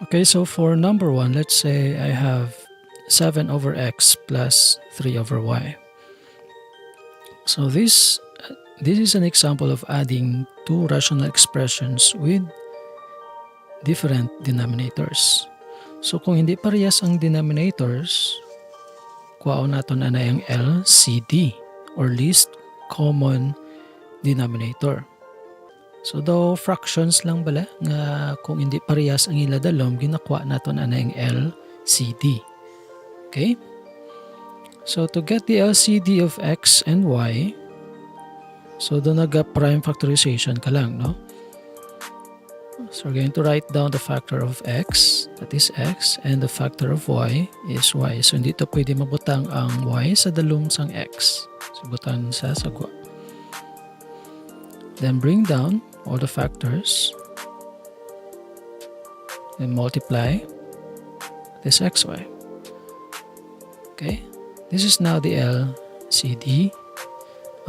Okay, so for number 1, let's say I have 7 over x plus 3 over y. So this is an example of adding two rational expressions with different denominators. So kung hindi parehas ang denominators, kuhaon naton na yung LCD or least common denominator. So though fractions lang bala nga kung hindi parehas ang ila dalom, ginakuha naton na yung LCD. Okay? So to get the LCD of x and y, so doon nag-prime factorization ka lang, no? So we're going to write down the factor of x, that is x, and the factor of y is y. So hindi to pwede mabutang ang y sa dalom sang x. So butang sa sagwa. Then bring down all the factors and multiply this xy. Okay, this is now the LCD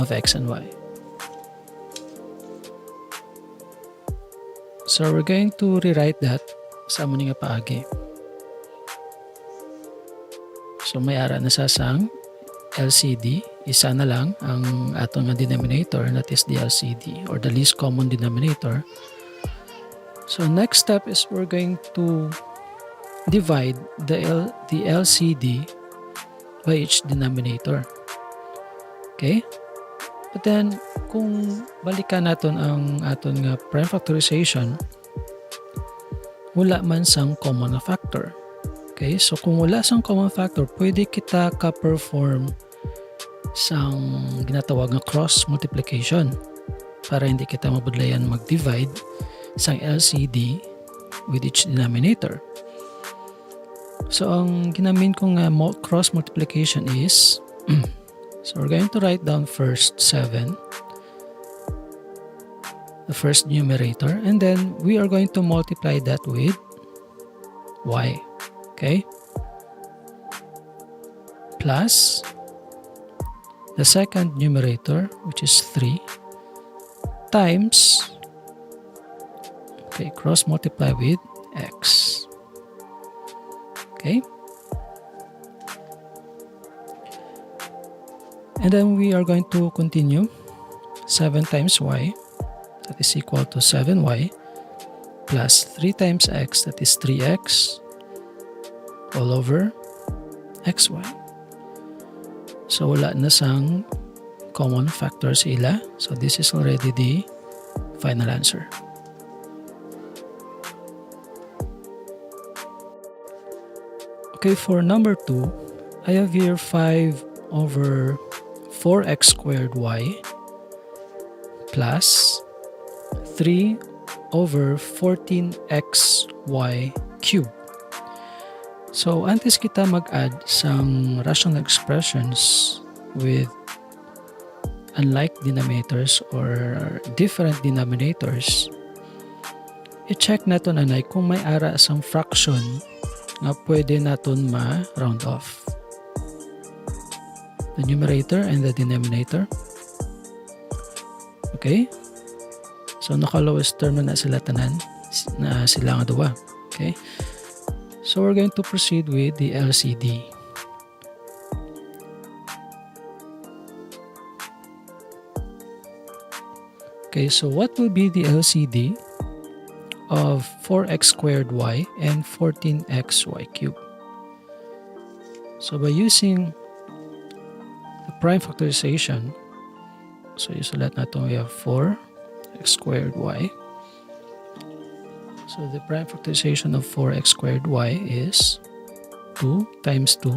of x and y. So we're going to rewrite that sa amo nga paagi. So may ara na sa sang LCD, isa na lang ang atong denominator, that is the LCD or the least common denominator. So next step is we're going to divide the LCD by each denominator. Okay? But then, kung balikan natin ang aton nga prime factorization, wala man sang common factor. Okay? So, kung wala sang common factor, pwede kita ka-perform sang ginatawag nga cross multiplication para hindi kita mabudlayan mag-divide sang LCD with each denominator. So, ang ginamin kong cross multiplication is so we're going to write down first 7, the first numerator, and then we are going to multiply that with y. Okay? Plus the second numerator, which is 3, times, okay, cross multiply with x. Okay? And then we are going to continue. 7 times y, that is equal to 7y, plus 3 times x, that is 3x, all over xy. So wala na sang common factors ila. So this is already the final answer. Okay, for number 2, I have here 5 over 4x squared y plus 3 over 14xy cubed. So, antes kita mag-add some rational expressions with unlike denominators or different denominators, i-check natin anay kung may ara sang fraction na pwede natin ma-round off. The numerator and the denominator. Okay? So, naka-lowest term na sila tanan, na sila nga duwa. Okay? So, we're going to proceed with the LCD. Okay, so what will be the LCD of 4x squared y and 14xy cubed? So, by using the prime factorization, so isulat natin we have 4x squared y. So the prime factorization of 4x squared y is 2 times 2.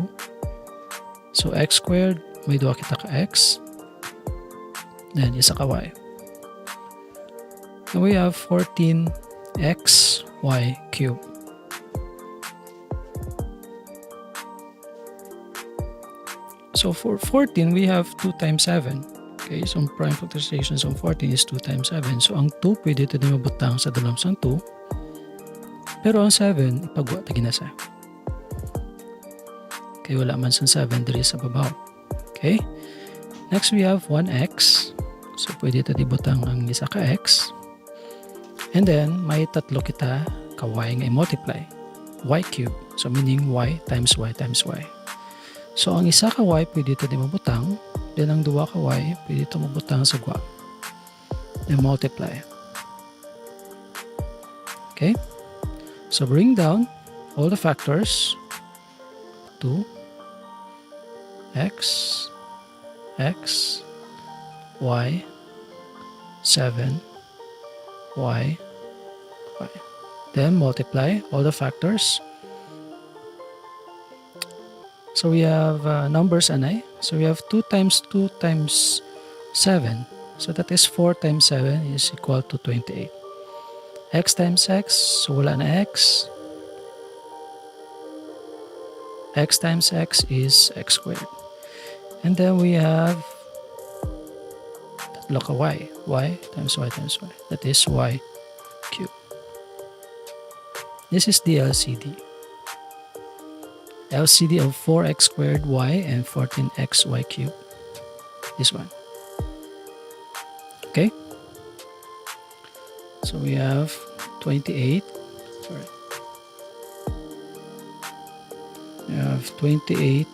So x squared, may duwa kita ka x. Then isa ka y. And we have 14xy cubed. So for 14, we have 2 times 7. Okay, so ang prime factorization sa 14 is 2 times 7. So ang 2, pwede ito din mabutang sa dalawang sang 2. Pero ang 7, ipagwa ta ginasa. Okay, wala man sang 7 diri sa babaw. Okay? Next, we have 1x. So pwede ito dibutang ang isa ka x. And then, may tatlo kita ka y nga i-multiply. y cube. So meaning y times y times y. So ang isa ka y pwede ito di mabutang, then ang duwa ka y pwede ito mabutang sa gwa. Then multiply. Okay? So bring down all the factors. 2 x, x, y, 7, y, y. Then multiply all the factors. So we have numbers anay. So we have 2 times 2 times 7. So that is 4 times 7 is equal to 28. X times x, so wala na x. X times x is x squared. And then we have tatlo ka y. Y times y times y. That is y cubed. This is the LCD. LCD of 4x squared y and 14x y cubed. This one. Okay? So we have 28. Sorry. We have 28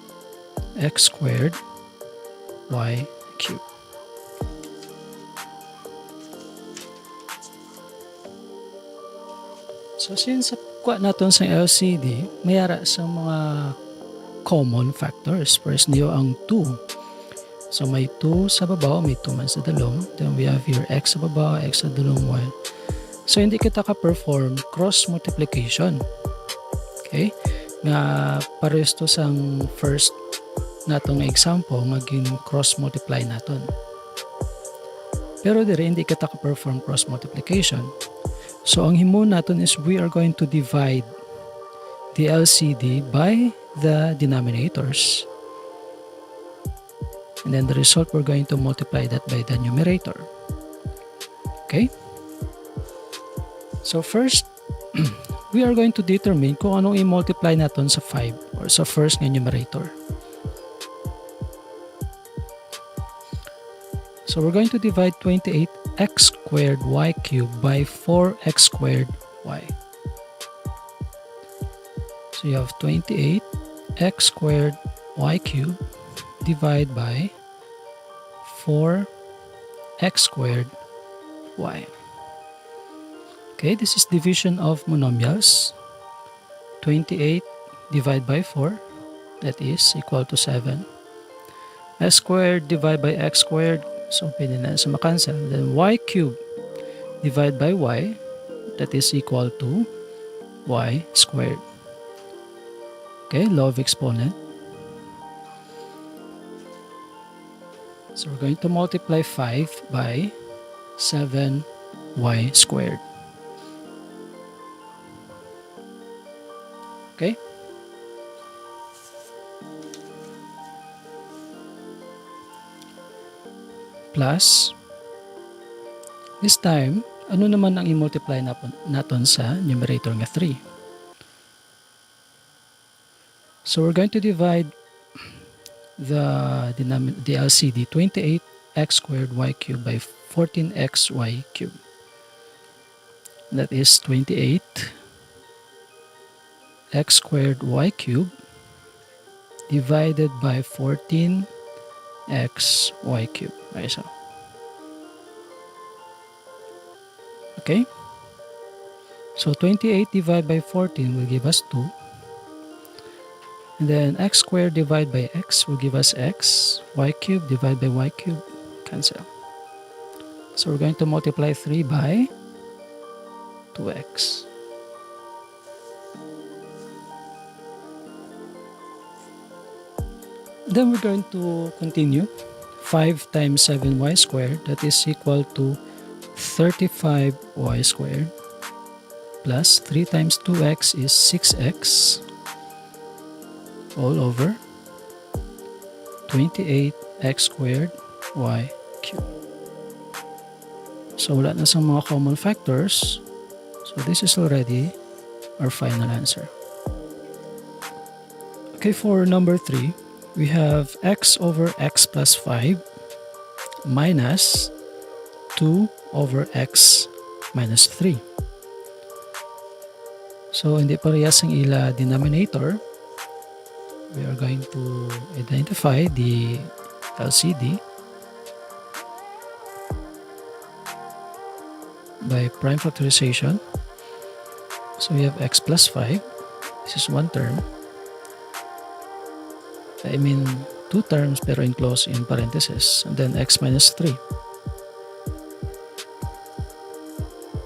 x squared y cubed. So since kuha natin sa LCD, mayara sa mga common factors. First niyo ang 2. So may 2 sa baba, may 2 man sa dalong. Then we have here x sa baba, x sa dalong, y. So hindi kita ka-perform cross multiplication. Okay? Nga parehas to sang first natong example, maging cross multiply naton. Pero dire hindi kita ka-perform cross multiplication. So ang himo naton is we are going to divide the LCD by the denominators. And then the result, we're going to multiply that by the numerator. Okay? So first, we are going to determine kung anong i-multiply natin sa 5 or sa first nga numerator. So we're going to divide 28x squared y cubed by 4x squared y. So you have 28x squared y cubed divided by 4x squared y. Okay, this is division of monomials. 28 divided by 4, that is equal to 7. X squared divided by x squared, so pwede na sa makancel. Then y cubed divided by y, that is equal to y squared. Okay, law of exponent. So we're going to multiply 5 by 7y squared. Okay? Plus, this time, ano naman ang i-multiply natin sa numerator nga 3? So we're going to divide the LCD 28x squared y cubed by 14x y cubed. That is 28x squared y cubed divided by 14x y cubed. Okay? So 28 divided by 14 will give us 2. And then x squared divided by x will give us x. Y cubed divided by y cubed. Cancel. So we're going to multiply 3 by 2x. Then we're going to continue. 5 times 7y squared, that is equal to 35y squared. Plus 3 times 2x is 6x. All over 28x squared y cubed. So wala na sa mga common factors. So this is already our final answer. Okay, for number 3, we have x over x plus 5 minus 2 over x minus 3. So, hindi parehas ang ila denominator. We are going to identify the LCD by prime factorization. So, we have x plus 5. This is one term. I mean, two terms pero enclosed in parentheses. And then x minus 3.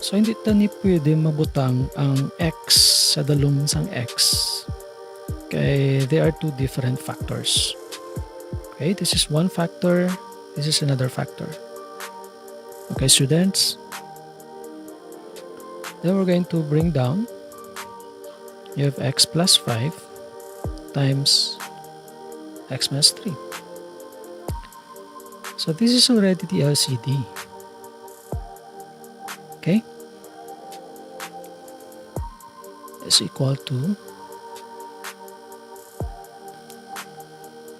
So, hindi tani pwede mabutang ang x sa dalawang x. Okay, they are two different factors. Okay, this is one factor. This is another factor. Okay, students. Then we're going to bring down. You have x plus 5 times x minus 3. So this is already the LCD. Okay? Is equal to,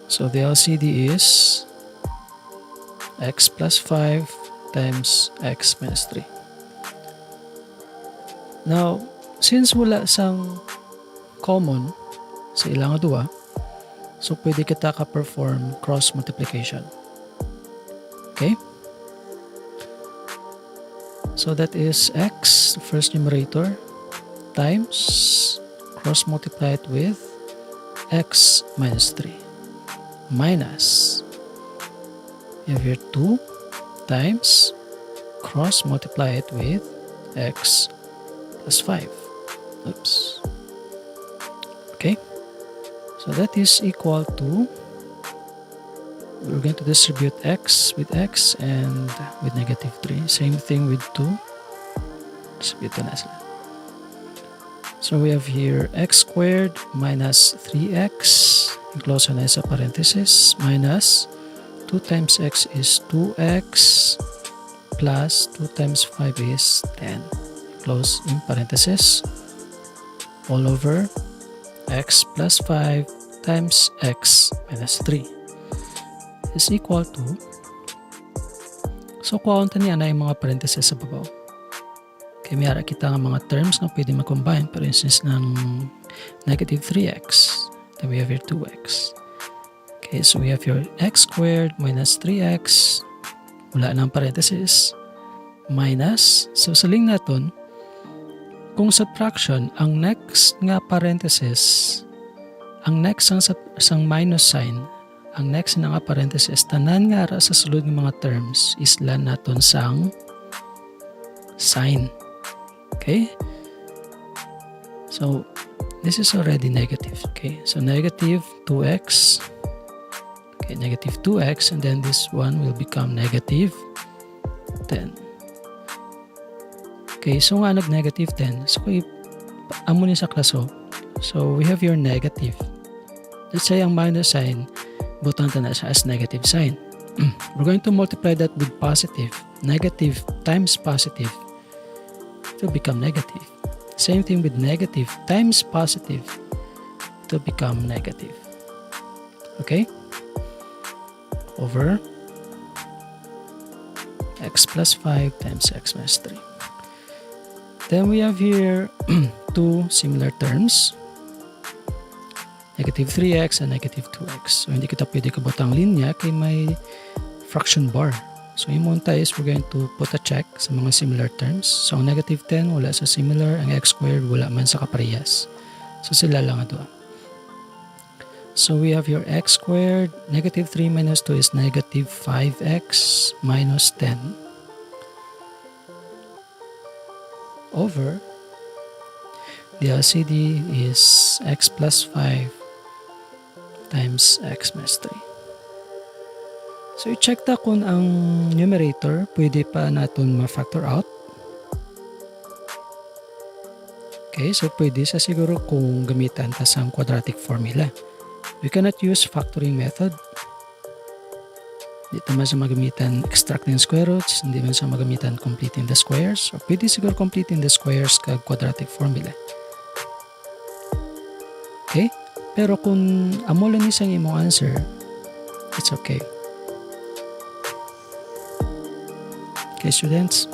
so the LCD is x plus 5 times x minus 3. Now, since wala sang common sa ilang duwa, so pwede kita ka-perform cross multiplication. Okay? So that is x, first numerator, times cross multiplied with x minus 3 minus, you have here 2 times cross multiplied with x plus 5. Oops. Okay, so that is equal to, we're going to distribute x with x and with negative 3. Same thing with 2. Distribute na sila. So we have here x squared minus 3x, enclosed na sa parenthesis, minus 2 times x is 2x, plus 2 times 5 is 10, close in parenthesis, all over x plus 5 times x minus 3 is equal to, so kuhaunta niya na yung mga parenthesis sa babaw. Okay, may ara kita ng mga terms na pwede mag-combine. For instance, ng negative 3x. Then we have here 2x. Okay, so we have here x squared minus 3x. Wala ng parenthesis. Minus. So, saling natin, kung subtraction, ang next nga parenthesis, ang next sang minus sign, ang next nga parenthesis, tanan nga ra sa sulod ng mga terms, islan natin sang sign. Okay, so this is already negative. Okay, so negative 2x, okay, negative 2x, and then this one will become negative 10. Okay, so nga nag-negative 10, so amo ni sa klaso. So we have your negative. Let's say ang minus sign, butang na siya as negative sign. We're going to multiply that with positive. Negative times positive, it will become negative. Same thing with negative times positive, it will become negative. Okay? Over x plus 5 times x minus 3. Then we have here two similar terms, negative 3x and negative 2x. So hindi kita pwede kabutang linya kay may fraction bar. So yung monta is we're going to put a check sa mga similar terms. So ang negative 10 wala sa similar, ang x squared wala man sa kaparehas. So sila lang ito. So we have your x squared, negative 3 minus 2 is negative 5x minus 10 over the LCD is x plus 5 times x minus 3. So, i-check ta kung ang numerator pwede pa natin ma-factor out. Okay, so pwede sa siguro kung gamitan ta sa quadratic formula. We cannot use factoring method. Hindi naman sa magamitan extracting square roots, hindi man sa magamitan completing the squares. So, pwede siguro completing the squares kag quadratic formula. Okay? Pero kung amo lang isang imong answer, it's okay. Okay, students?